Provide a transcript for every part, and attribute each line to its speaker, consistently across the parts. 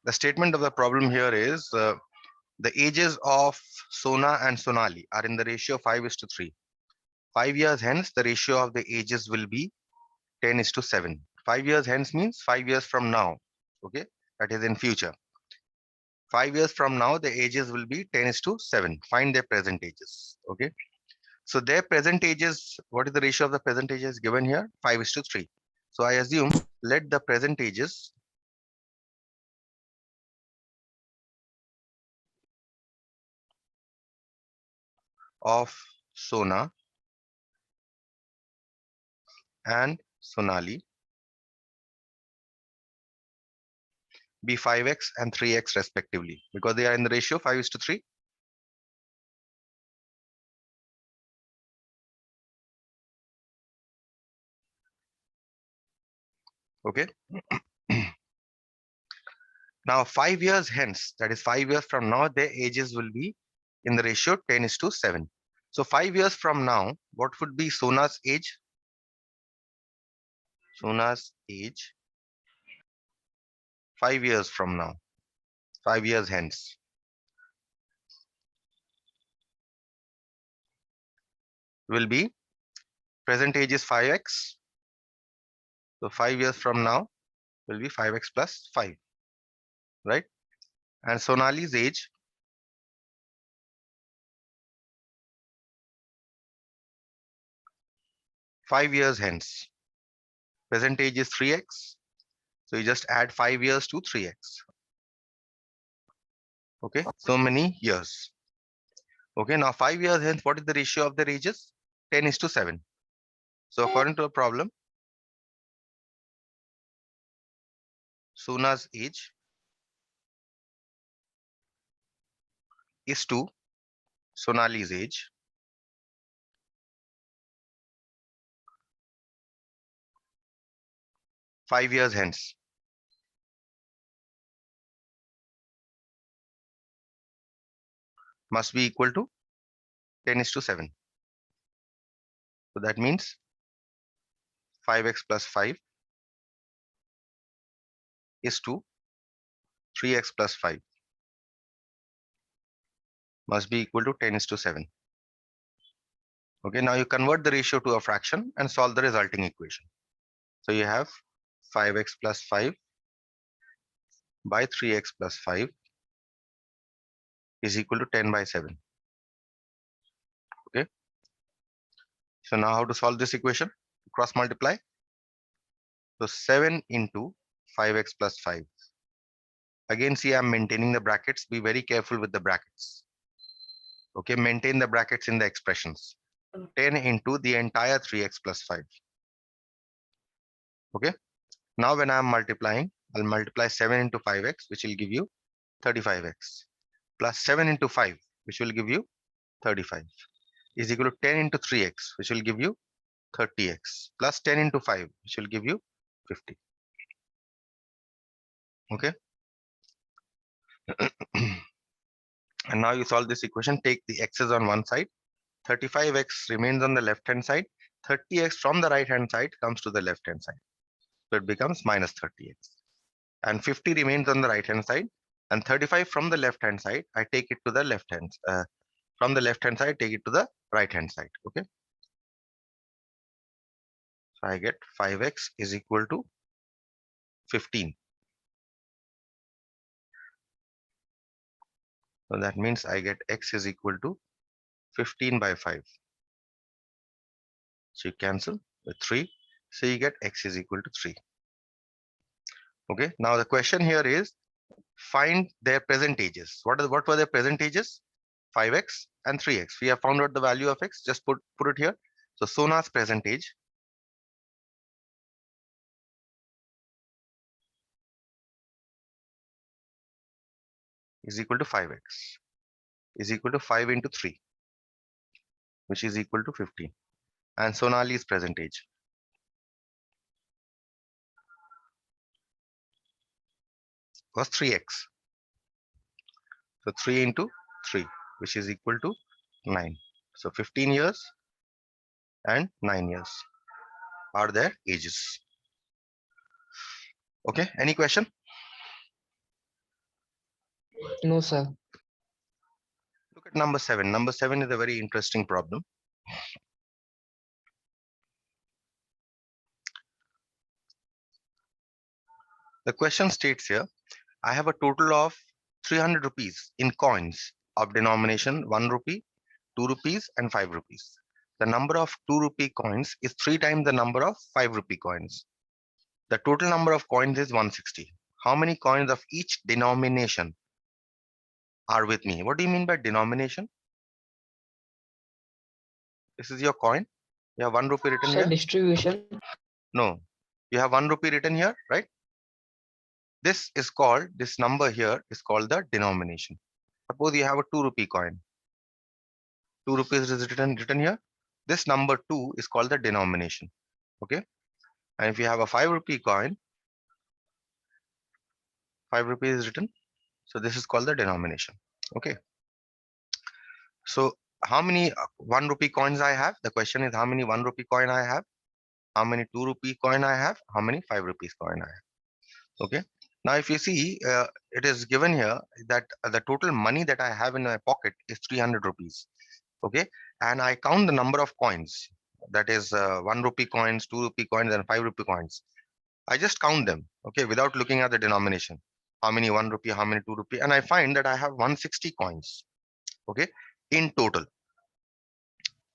Speaker 1: The statement of the problem here is the ages of Sona and Sonali are in the ratio 5:3. 5 years hence, the ratio of the ages will be 10:7. 5 years hence means 5 years from now. Okay, that is in future. 5 years from now, the ages will be 10:7. Find their present ages. Okay, so their present ages, what is the ratio of the present ages given here? 5:3. So I assume let the present ages of Sona and Sonali be 5x and 3x respectively, because they are in the ratio 5:3. Okay. Now 5 years hence, that is 5 years from now, their ages will be in the ratio 10:7. So 5 years from now, what would be Sona's age? Sona's age 5 years from now, 5 years hence, will be, present age is 5x. So 5 years from now will be 5x plus 5, right? And Sonali's age, five years hence, present age is 3x. So you just add 5 years to 3x. Okay, so many years. Okay, now 5 years hence, what is the ratio of their ages? 10:7. So according to a problem, Sona's age is to Sonali's age 5 years hence. Must be equal to 10:7. So that means 5x plus 5 is to 3x plus 5 must be equal to 10:7. Okay, now you convert the ratio to a fraction and solve the resulting equation. So you have 5x plus 5 by 3x plus 5 is equal to 10 by 7. Okay, so now how to solve this equation? Cross multiply. So 7 into 5x plus 5. Again, see, I'm maintaining the brackets. Be very careful with the brackets. Okay, maintain the brackets in the expressions. 10 into the entire 3x plus 5. Okay, now when I'm multiplying, I'll multiply 7 into 5x, which will give you 35x, plus 7 into 5, which will give you 35, is equal to 10 into 3x, which will give you 30x, plus 10 into 5, which will give you 50. Okay. And now you solve this equation, take the x's on one side, 35x remains on the left hand side, 30x from the right hand side comes to the left hand side. So it becomes minus 30x. And 50 remains on the right hand side, and 35 from the left hand side, I take it to the left hand, from the left hand side, take it to the right hand side. Okay. So I get 5x is equal to 15. So that means I get x is equal to 15 by 5. So you cancel with 3. So you get x is equal to 3. Okay. Now the question here is find their present ages. What were their present ages? 5x and 3x. We have found out the value of x. Just put it here. So Sona's present age is equal to 5x is equal to 5 into 3, which is equal to 15. And Sonali's present age was 3x. So 3 into 3, which is equal to 9. So 15 years and 9 years are their ages. Okay, any question?
Speaker 2: No, sir.
Speaker 1: Look at number 7. Number 7 is a very interesting problem. The question states here, I have a total of 300 rupees in coins of denomination 1 rupee, 2 rupees and 5 rupees. The number of 2 rupee coins is 3 times the number of 5 rupee coins. The total number of coins is 160. How many coins of each denomination are with me? What do you mean by denomination? This is your coin. You have 1 rupee written
Speaker 2: Sir,
Speaker 1: here.
Speaker 2: distribution.
Speaker 1: No, you have 1 rupee written here, right? This is called, this number here is called the denomination. Suppose you have a 2 rupee coin. 2 rupees is written here. This number 2 is called the denomination. Okay. And if you have a 5 rupee coin, 5 rupees is written. So this is called the denomination. Okay. So how many 1 rupee coins I have? The question is how many 1 rupee coin I have? How many 2 rupee coin I have? How many 5 rupees coin I have? Okay. Now, if you see, it is given here that the total money that I have in my pocket is 300 rupees. Okay. And I count the number of coins. That is 1 rupee coins, 2 rupee coins, and 5 rupee coins. I just count them. Okay. Without looking at the denomination. How many 1 rupee, how many 2 rupee. And I find that I have 160 coins. Okay. In total.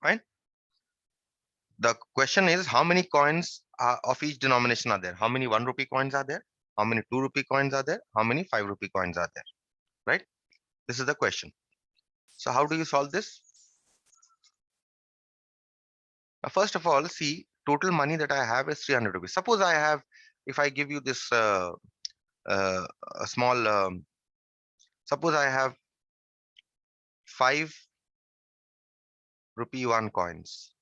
Speaker 1: Right. The question is how many coins of each denomination are there? How many 1 rupee coins are there? How many 2 rupee coins are there? How many 5 rupee coins are there? Right? This is the question. So how do you solve this? Now, first of all, see, total money that I have is 300 rupees. Suppose I have, if I give you this a small, suppose I have 5 rupee 1 coins.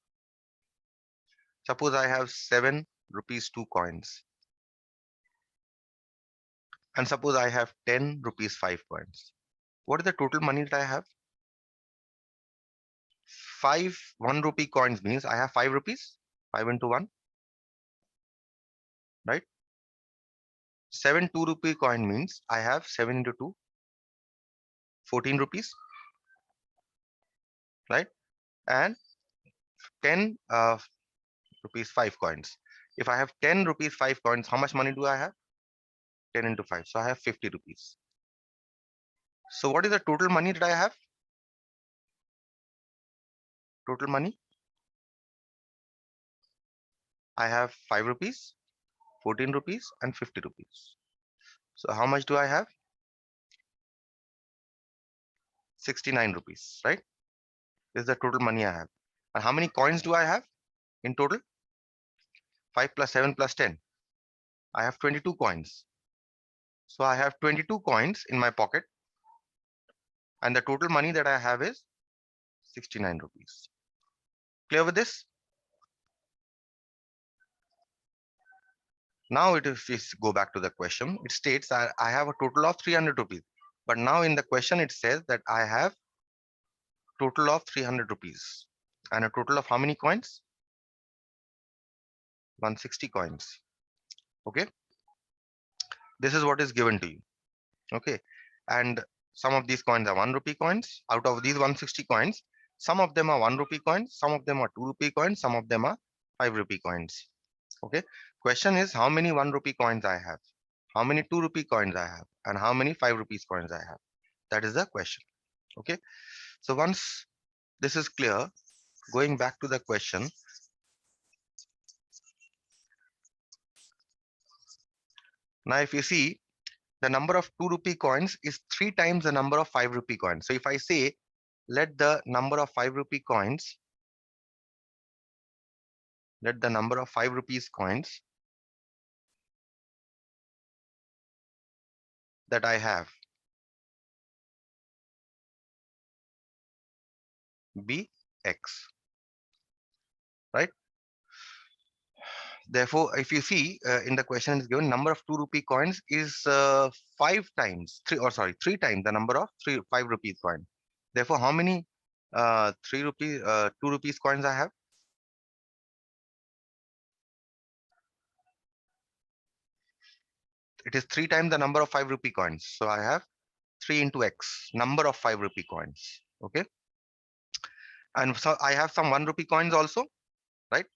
Speaker 1: Suppose I have 7 rupees 2 coins. And suppose I have 10 rupees 5 coins. What is the total money that I have? 5 1 rupee coins means I have 5 rupees, 5 into 1, right? 7 2 rupee coin means I have 7 into 2, 14 rupees, right? And 10 rupees 5 coins. If I have 10 rupees 5 coins, how much money do I have? 10 into 5. So I have 50 rupees. So what is the total money that I have? Total money? I have 5 rupees, 14 rupees, and 50 rupees. So how much do I have? 69 rupees, right? This is the total money I have. And how many coins do I have in total? 5 plus 7 plus 10. I have 22 coins. So I have 22 coins in my pocket. And the total money that I have is 69 rupees. Clear with this? Now if we go back to the question, it states that I have a total of 300 rupees. But now in the question, it says that I have total of 300 rupees. And a total of how many coins? 160 coins. Okay. This is what is given to you. Okay. And some of these coins are 1 rupee coins. Out of these 160 coins, some of them are 1 rupee coins, some of them are 2 rupee coins, some of them are 5 rupee coins. Okay. Question is how many 1 rupee coins I have, how many 2 rupee coins I have, and how many 5 rupees coins I have. That is the question. Okay. So once this is clear, going back to the question, now if you see, the number of 2 rupee coins is 3 times the number of 5 rupee coins. So if I say, let the number of 5 rupee coins, let the number of 5 rupees coins that I have be X, right? Therefore, if you see in the question is given number of 2 rupee coins is 5 times, 3 times the number of 5 rupees coin. Therefore, how many 2 rupees coins I have? It is 3 times the number of 5 rupee coins. So I have 3 into x, number of 5 rupee coins. Okay. And so I have some 1 rupee coins also, right?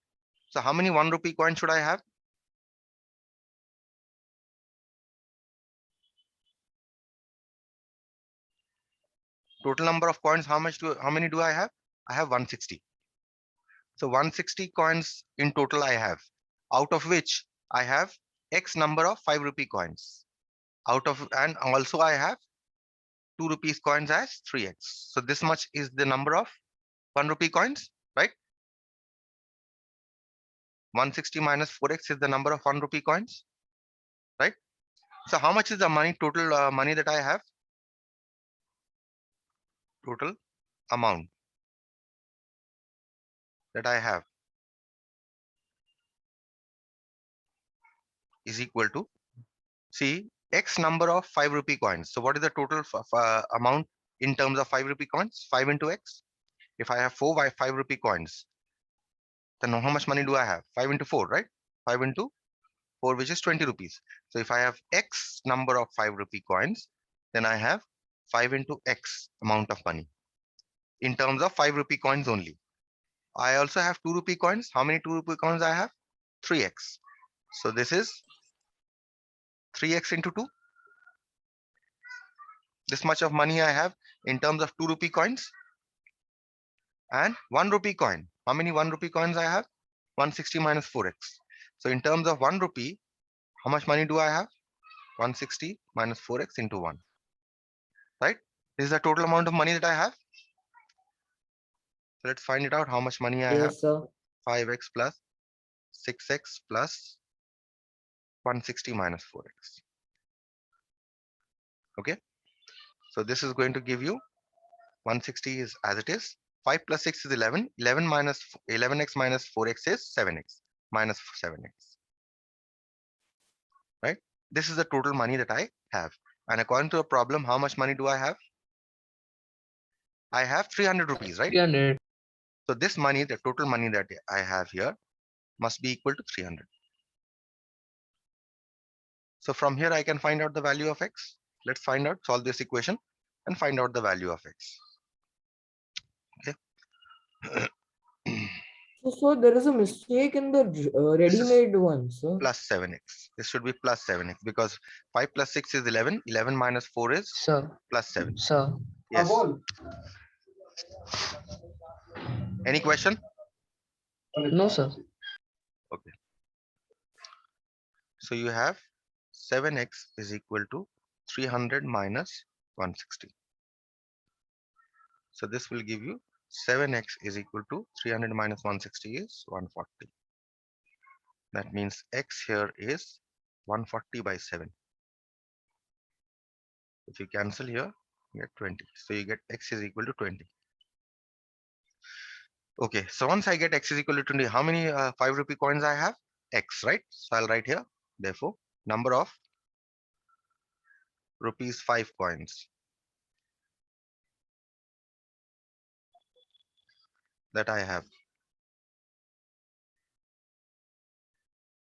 Speaker 1: So how many 1 rupee coins should I have? Total number of coins, how many do I have? I have 160. So 160 coins in total I have, out of which I have X number of 5 rupee coins. And also I have 2 rupees coins as 3x. So this much is the number of 1 rupee coins, right? 160 minus 4x is the number of 1 rupee coins, right? So how much is the total money that I have? Total amount that I have is equal to, see, X number of 5 rupee coins. So what is the total amount in terms of 5 rupee coins? 5 into X. If I have 4 by 5 rupee coins, then how much money do I have? 5 into 4, right? 5 into 4, which is 20 rupees. So if I have X number of 5 rupee coins, then I have 5 into X amount of money in terms of 5 rupee coins only. I also have 2 rupee coins. How many 2 rupee coins I have? 3x. So this is 3x into 2. This much of money I have in terms of 2 rupee coins. And 1 rupee coin. How many 1 rupee coins I have? 160 minus 4x. So in terms of 1 rupee, how much money do I have? 160 minus 4x into 1. Right? This is the total amount of money that I have. So let's find it out how much money I have.
Speaker 2: Yes, sir.
Speaker 1: 5x plus 6x plus 160 minus 4x. Okay. So this is going to give you 160 is as it is. 5 plus 6 is 11. 11 minus 11x minus 4x is 7x minus 7x. Right? This is the total money that I have. And according to the problem, how much money do I have? I have 300 rupees, right?
Speaker 2: 300.
Speaker 1: So this money, the total money that I have here, must be equal to 300. So from here, I can find out the value of x. Let's find out, solve this equation and find out the value of x. Okay.
Speaker 2: So there is a mistake in the ready-made one, sir.
Speaker 1: Plus 7x. This should be plus 7x because 5 plus 6 is 11. 11 minus 4 is
Speaker 2: Sir.
Speaker 1: plus 7.
Speaker 2: Sir.
Speaker 1: Yes. Any question?
Speaker 2: No, sir.
Speaker 1: Okay. So you have 7x is equal to 300 minus 160. So this will give you 7x is equal to 300 minus 160 is 140. That means x here is 140 by 7. If you cancel here, you get 20. So you get x is equal to 20. Okay, so once I get x is equal to 20, how many 5 rupee coins I have? X, right? So I'll write here, therefore, number of rupees 5 coins that I have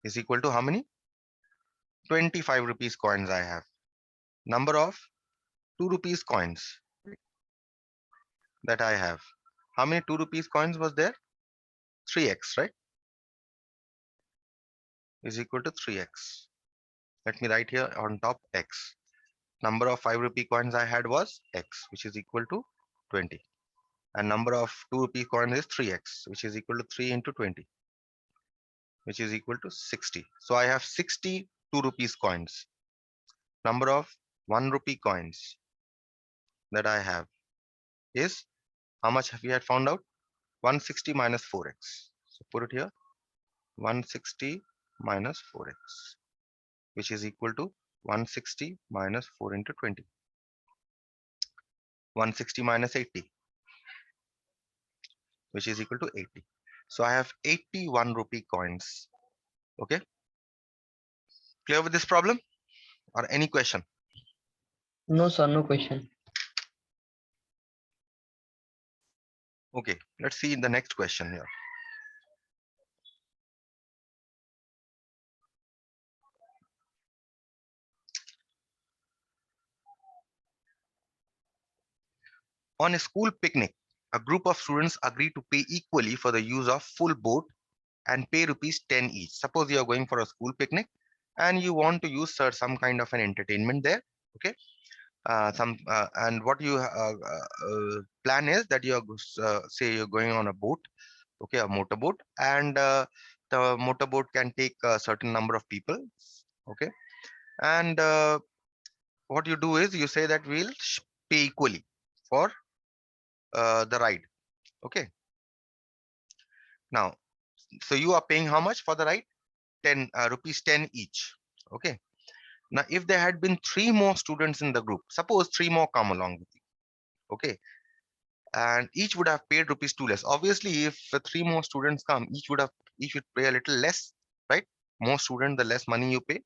Speaker 1: is equal to how many? 25 rupees coins I have. Number of 2 rupees coins that I have. How many 2 rupees coins was there? 3x, right? Is equal to 3x. Let me write here on top x. Number of 5 rupee coins I had was x, which is equal to 20. And number of 2 rupee coins is 3x, which is equal to 3 into 20, which is equal to 60. So I have 60 2 rupees coins. Number of 1 rupee coins that I have is, how much have we had found out? 160 minus 4x. So put it here, 160 minus 4x, which is equal to 160 minus 4 into 20. 160 minus 80, which is equal to 80. So I have 81 rupee coins. Okay. Clear with this problem or any question?
Speaker 2: No, sir. No question.
Speaker 1: Okay. Let's see the next question here. On a school picnic, a group of students agree to pay equally for the use of full boat and pay rupees 10 each. Suppose you are going for a school picnic and you want to use some kind of an entertainment there. Okay. And what you plan is that you are say you're going on a boat, okay, a motorboat, and the motorboat can take a certain number of people, okay, and what you do is you say that we'll pay equally for the ride, okay. Now, so you are paying how much for the ride? 10 rupees 10 each, okay. Now, if there had been three more students in the group, suppose three more come along with you, okay, and each would have paid rupees 2 less. Obviously, if three more students come, each would pay a little less, right? More students, the less money you pay.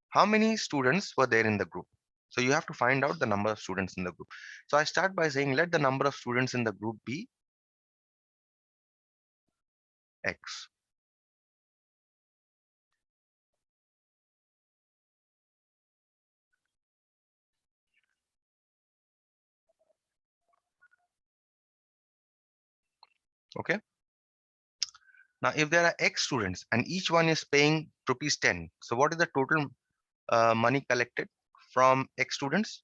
Speaker 1: How many students were there in the group? So you have to find out the number of students in the group. So I start by saying let the number of students in the group be X. Okay. Now, if there are X students and each one is paying rupees 10, so what is the total money collected from X students?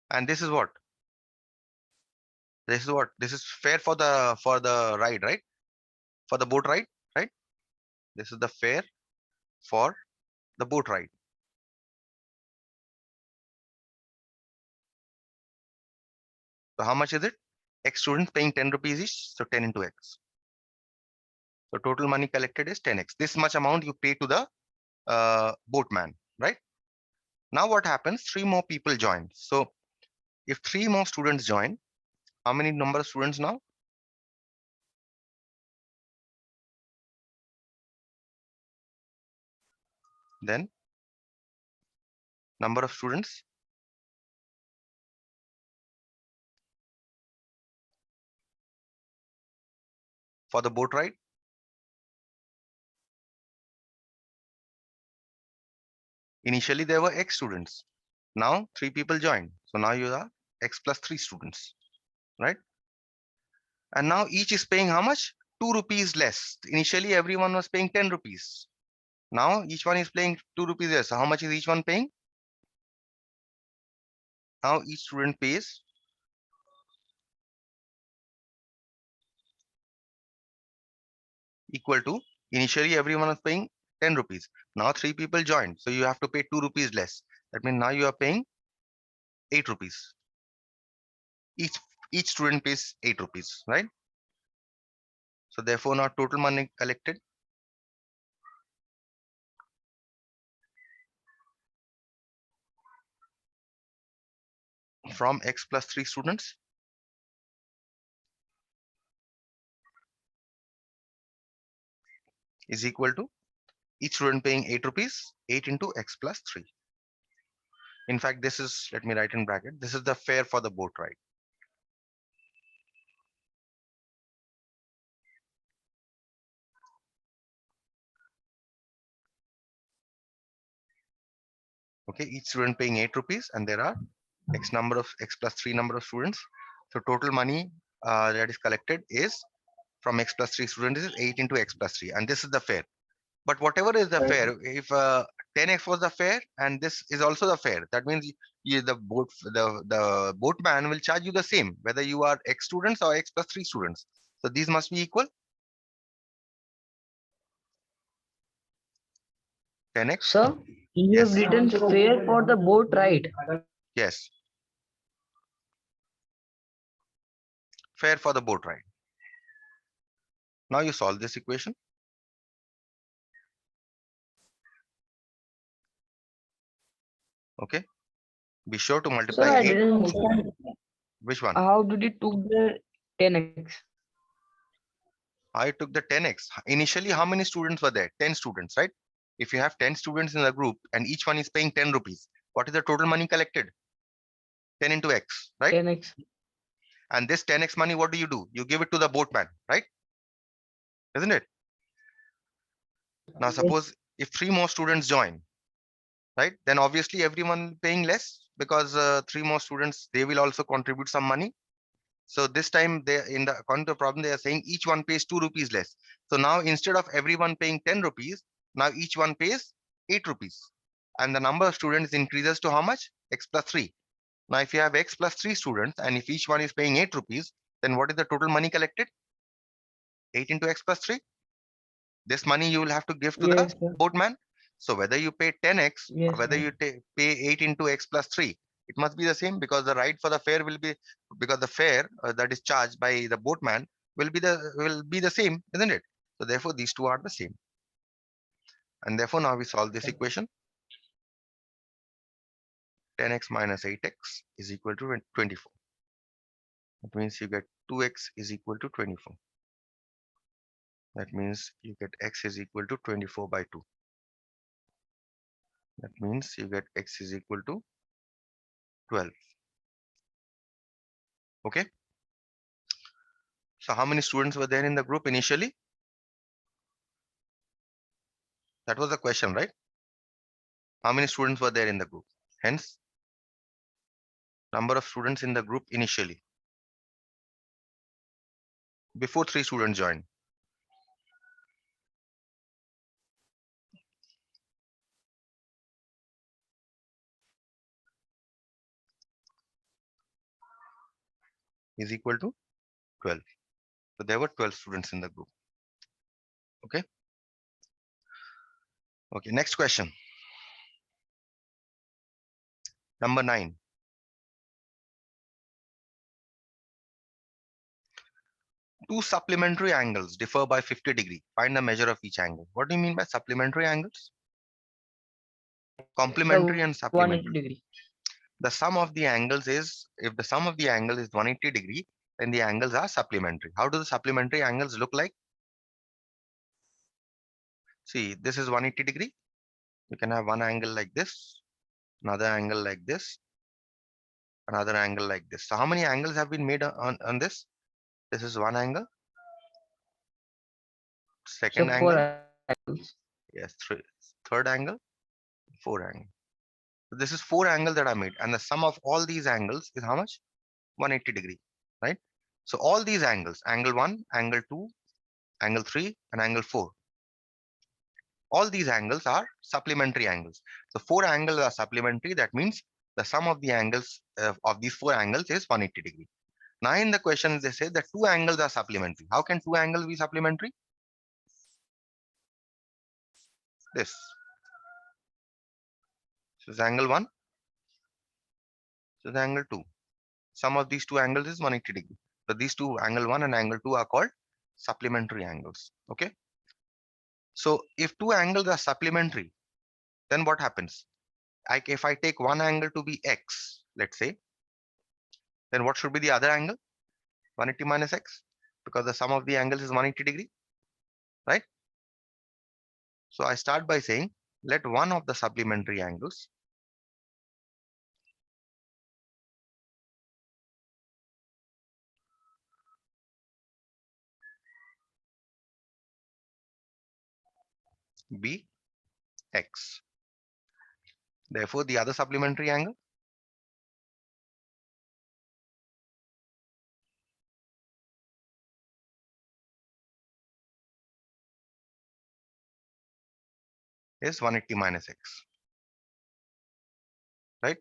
Speaker 1: And this is what? This is what? This is fare for the ride, right? For the boat ride, right? This is the fare for the boat ride. So how much is it? X students paying 10 rupees each, so 10 into X. So total money collected is 10X. This much amount you pay to the boatman, right? Now what happens? Three more people join. So if three more students join, how many number of students now? Then number of students for the boat ride. Initially there were X students. Now three people join. So now you are X plus three students, right? And now each is paying how much? 2 rupees less. Initially everyone was paying 10 rupees. Now each one is paying 2 rupees less. So how much is each one paying? Now each student pays equal to, initially everyone was paying 10 rupees. Now three people joined. So you have to pay 2 rupees less. That means now you are paying 8 rupees. Each each student pays 8 rupees, right? So therefore now total money collected from X plus 3 students is equal to each student paying 8 rupees, 8 into X plus 3. In fact, this is, let me write in bracket, this is the fare for the boat ride. Okay, each student paying 8 rupees and there are X number of X plus 3 number of students. So total money that is collected is from X plus 3 students is 8 into X plus 3 and this is the fare. But whatever is the fare, if 10X was the fare and this is also the fare, that means the boatman will charge you the same whether you are X students or X plus 3 students. So these must be equal. 10X.
Speaker 3: Sir, you have
Speaker 1: Yes.
Speaker 3: written fare for the boat ride.
Speaker 1: Yes. Fare for the boat ride. Now you solve this equation. Okay. Be sure to multiply
Speaker 3: Sir, I
Speaker 1: 8.
Speaker 3: didn't understand.
Speaker 1: Which one?
Speaker 3: How did you took the 10x?
Speaker 1: I took the 10X. Initially, how many students were there? 10 students, right? If you have 10 students in the group and each one is paying 10 rupees, what is the total money collected? 10 into X, right?
Speaker 3: 10x.
Speaker 1: And this 10X money, what do? You give it to the boatman, right? Isn't it? Now suppose if 3 more students join, right, then obviously everyone paying less, because 3 more students, they will also contribute some money. So this time they, in the according to the problem, they are saying each one pays 2 rupees less. So now instead of everyone paying 10 rupees, now each one pays 8 rupees. And the number of students increases to how much? X plus 3. Now if you have X plus 3 students and if each one is paying 8 rupees, then what is the total money collected? 8 into X plus 3. This money you will have to give to the
Speaker 3: Yes, sir.
Speaker 1: boatman. So whether you pay 10x or
Speaker 3: Yes,
Speaker 1: whether
Speaker 3: sir.
Speaker 1: you pay 8 into X plus 3, it must be the same, because the right for the fare will be, because the fare that is charged by the boatman will be the same, isn't it? So therefore these two are the same. And therefore now we solve this equation. 10x minus 8x is equal to 24. That means you get 2x is equal to 24. That means you get x is equal to 24 by 2. That means you get x is equal to 12. Okay. So how many students were there in the group initially? That was the question, right? How many students were there in the group? Hence, number of students in the group initially, before 3 students joined. Is equal to 12. So there were 12 students in the group. Okay. Okay. Next question. Number 9. Two supplementary angles differ by 50 degree. Find the measure of each angle. What do you mean by supplementary angles? Complementary
Speaker 3: The
Speaker 1: and
Speaker 3: 180
Speaker 1: supplementary.
Speaker 3: degree.
Speaker 1: The sum of the angles is, if the sum of the angle is 180 degree, then the angles are supplementary. How do the supplementary angles look like? See, this is 180 degree. You can have one angle like this, another angle like this, another angle like this. So how many angles have been made on this? This is one angle,
Speaker 3: So
Speaker 1: second
Speaker 3: four
Speaker 1: angle,
Speaker 3: angles.
Speaker 1: yes, third angle, fourth angle. So this is 4 angles that are made, and the sum of all these angles is how much? 180 degree, right? So all these angles, angle 1, angle 2, angle 3, and angle 4, all these angles are supplementary angles. So 4 angles are supplementary. That means the sum of the angles of these 4 angles is 180 degree. Now in the question they say that 2 angles are supplementary. How can 2 angles be supplementary? This. This is angle 1. This is angle 2. Sum of these 2 angles is 180 degree. So these two, angle 1 and angle 2, are called supplementary angles. Okay. So if 2 angles are supplementary, then what happens? If I take one angle to be x, let's say, then what should be the other angle? 180 minus x, because the sum of the angles is 180 degree, right? So I start by saying, let one of the supplementary angles be x. Therefore, the other supplementary angle is 180 minus x, right?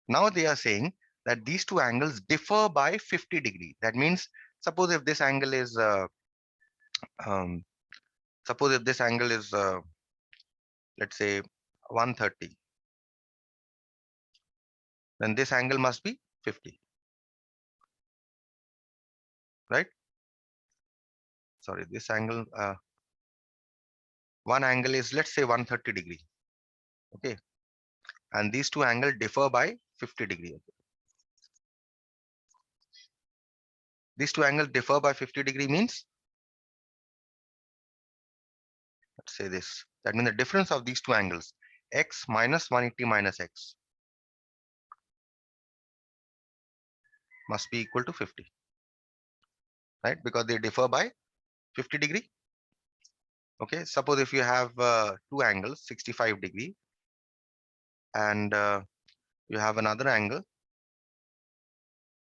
Speaker 1: Now they are saying that these two angles differ by 50 degree. That means, suppose if this angle is, um, suppose if this angle is, let's say 130, then this angle must be 50, right? Sorry, this angle, one angle is, let's say 130 degree, okay? And these two angles differ by 50 degree. Okay? These two angles differ by 50 degree means, let's say this. That means the difference of these two angles, x minus 180 minus x, must be equal to 50, right? Because they differ by 50 degree. Okay, suppose if you have two angles, 65 degree, and you have another angle,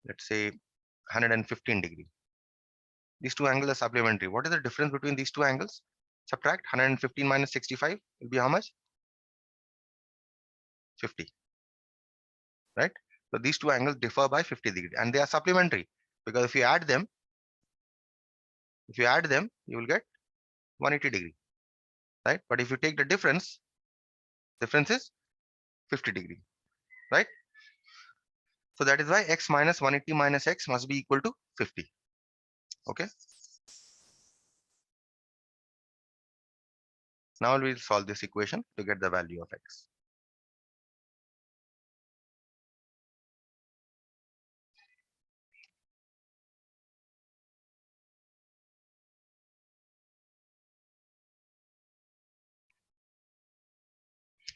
Speaker 1: let's say 115 degree. These two angles are supplementary. What is the difference between these two angles? Subtract 115 minus 65 will be how much? 50, right? So these two angles differ by 50 degrees and they are supplementary, because if you add them, you will get 180 degree, right? But if you take the difference is 50 degree, right? So that is why x minus 180 minus x must be equal to 50. Okay. Now we'll solve this equation to get the value of x.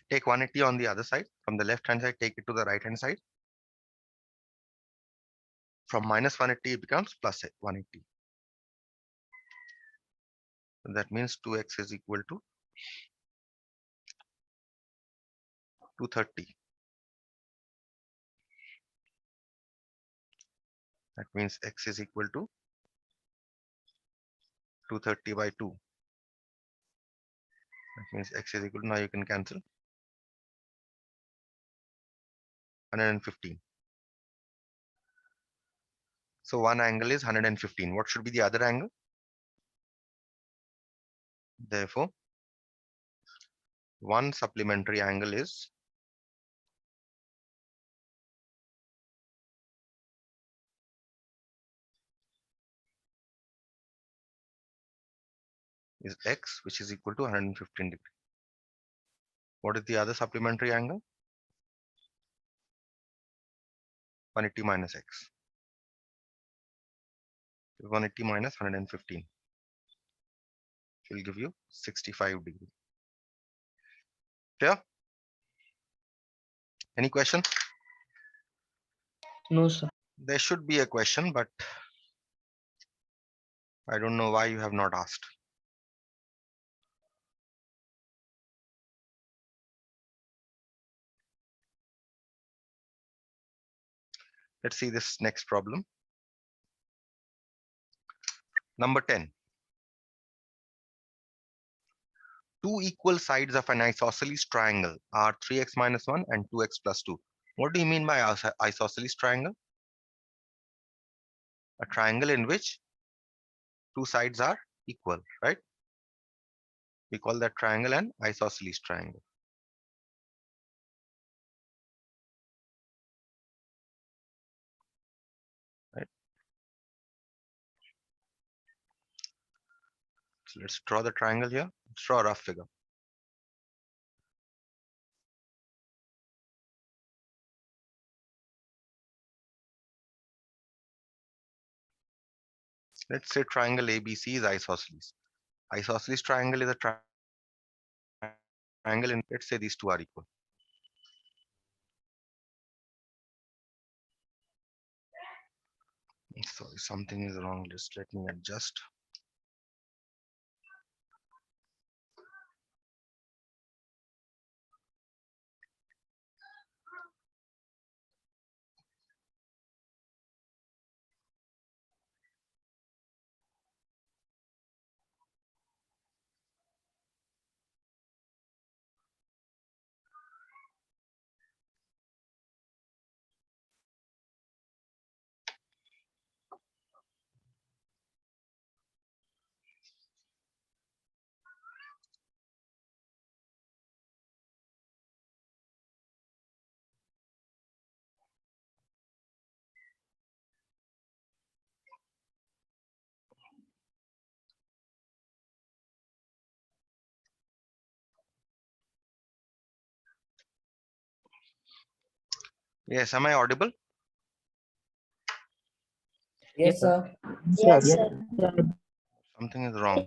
Speaker 1: Take 180 on the other side. From the left hand side, take it to the right hand side. From minus 180, it becomes plus 180. That means 2x is equal to 230. That means x is equal to 230 by 2. That means x is equal to, now you can cancel, 115. So one angle is 115. What should be the other angle? Therefore, one supplementary angle is x, which is equal to 115 degree. What is the other supplementary angle? 180 minus x. 180 minus 115 will give you 65 degree. Clear? Any question?
Speaker 3: No, sir.
Speaker 1: There should be a question, but I don't know why you have not asked. Let's see this next problem. Number 10. Two equal sides of an isosceles triangle are 3x minus 1 and 2x plus 2. What do you mean by isosceles triangle? A triangle in which two sides are equal, right? We call that triangle an isosceles triangle. Right? So let's draw the triangle here. Let's draw a rough figure. Let's say triangle ABC is isosceles. Isosceles triangle is a triangle in, let's say these two are equal. Sorry, something is wrong. Just let me adjust. Yes, am I audible?
Speaker 2: Yes, sir.
Speaker 3: Yes, sir.
Speaker 1: Something is wrong.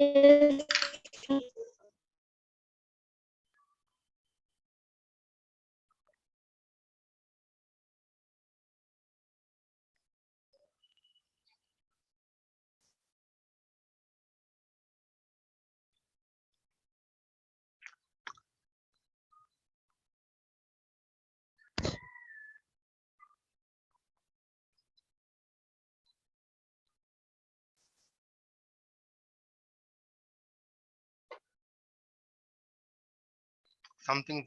Speaker 1: something